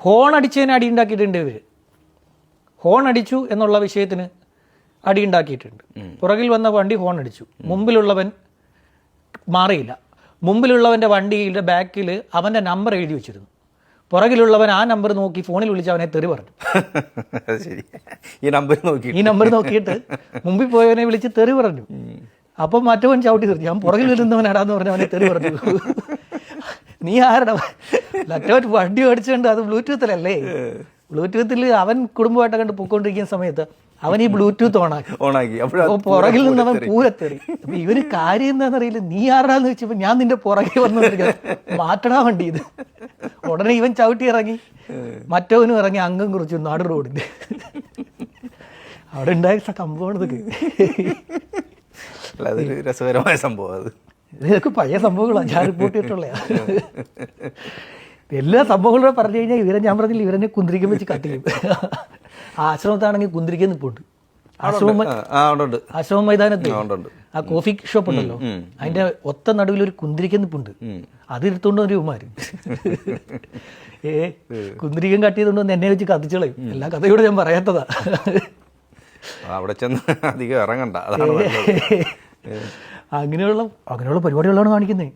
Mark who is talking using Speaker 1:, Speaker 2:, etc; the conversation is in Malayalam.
Speaker 1: ഹോൺ അടിച്ചതിന് അടിയുണ്ടാക്കിയിട്ടുണ്ട് ഇവർ. ഹോൺ അടിച്ചു എന്നുള്ള വിഷയത്തിന് അടിയുണ്ടാക്കിയിട്ടുണ്ട്. പുറകിൽ വന്ന വണ്ടി ഹോൺ അടിച്ചു, മുമ്പിലുള്ളവൻ മാറിയില്ല. മുമ്പിലുള്ളവൻ്റെ വണ്ടിയുടെ ബാക്കിൽ അവൻ്റെ നമ്പർ എഴുതി വെച്ചിരുന്നു. പുറകിലുള്ളവൻ ആ നമ്പർ നോക്കി ഫോണിൽ വിളിച്ച് അവനെ തെറി പറഞ്ഞു. ഈ നമ്പർ നോക്കിയിട്ട് മുമ്പിൽ പോയവനെ വിളിച്ച് തെറി പറഞ്ഞു. അപ്പം മറ്റവൻ ചവിട്ടി തെറി. ഞാൻ പുറകിൽ വരുന്നവനാടാന്ന് പറഞ്ഞ് അവനെ തെറി പറഞ്ഞു. നീ ആരുടെ മറ്റവൻ വണ്ടി മേടിച്ചുകൊണ്ട് അത് ബ്ലൂടൂത്തിലല്ലേ, ബ്ലൂടൂത്തിൽ അവൻ കുടുംബമായിട്ട് കണ്ട് പൊയ്ക്കൊണ്ടിരിക്കുന്ന സമയത്ത് അവൻ ഈ ബ്ലൂടൂത്ത് ഓണാക്കി. അപ്പോൾ പുറകിൽ നിന്ന് അവൻ പൂരത്തെറി. അപ്പൊ ഇവന് കാര്യം എന്താണെന്നറിയില്ല. നീ ആരാന്ന് വെച്ചപ്പോൾ ഞാൻ നിന്റെ പുറകെ വന്നിരിക്കുന്നത്, മാറ്റടാ വണ്ടി ഇത്. ഉടനെ ഇവൻ ചവിട്ടി ഇറങ്ങി, മറ്റവനും ഇറങ്ങി, അംഗം കുറിച്ചു നാട് റോഡിന്റെ. അവിടെ ഉണ്ടായ സംഭവമാണ് ഇതൊക്കെ.
Speaker 2: രസകരമായ സംഭവം അത്.
Speaker 1: ഇതൊക്കെ പഴയ സംഭവങ്ങളാണ്, ഞാൻ റിപ്പോർട്ട് ചെയ്തിട്ടുള്ള എല്ലാ സംഭവങ്ങളും പറഞ്ഞു കഴിഞ്ഞാൽ ഇവരെ ഞാൻ പറഞ്ഞില്ല, ഇവരെന്നെ കുന്തിരിക്കം വെച്ച് കട്ട് ചെയ്യും. ആശ്രമത്താണെങ്കിൽ കുന്തിരിക്കാൻ നിൽപ്പുണ്ട്. ആശ്രമ മൈതാനത്ത് ആ കോഫി ഷോപ്പ് ഉണ്ടല്ലോ, അതിന്റെ ഒത്ത നടുവിൽ ഒരു കുന്തിരിക്കം നിൽപ്പുണ്ട്. അത് എടുത്തോണ്ട് ഒരു ഉമാര് കുന്തിരിക്കം കട്ട് ചെയ്തുകൊണ്ട് എന്നെ വെച്ച് കത്തിച്ചളയും. എല്ലാ കഥയോട് ഞാൻ പറയാത്തതാ.
Speaker 2: അവിടെ ചെന്ന് അധികം ഇറങ്ങണ്ട,
Speaker 1: അങ്ങനെയുള്ള പരിപാടികളാണ് കാണിക്കുന്നത്.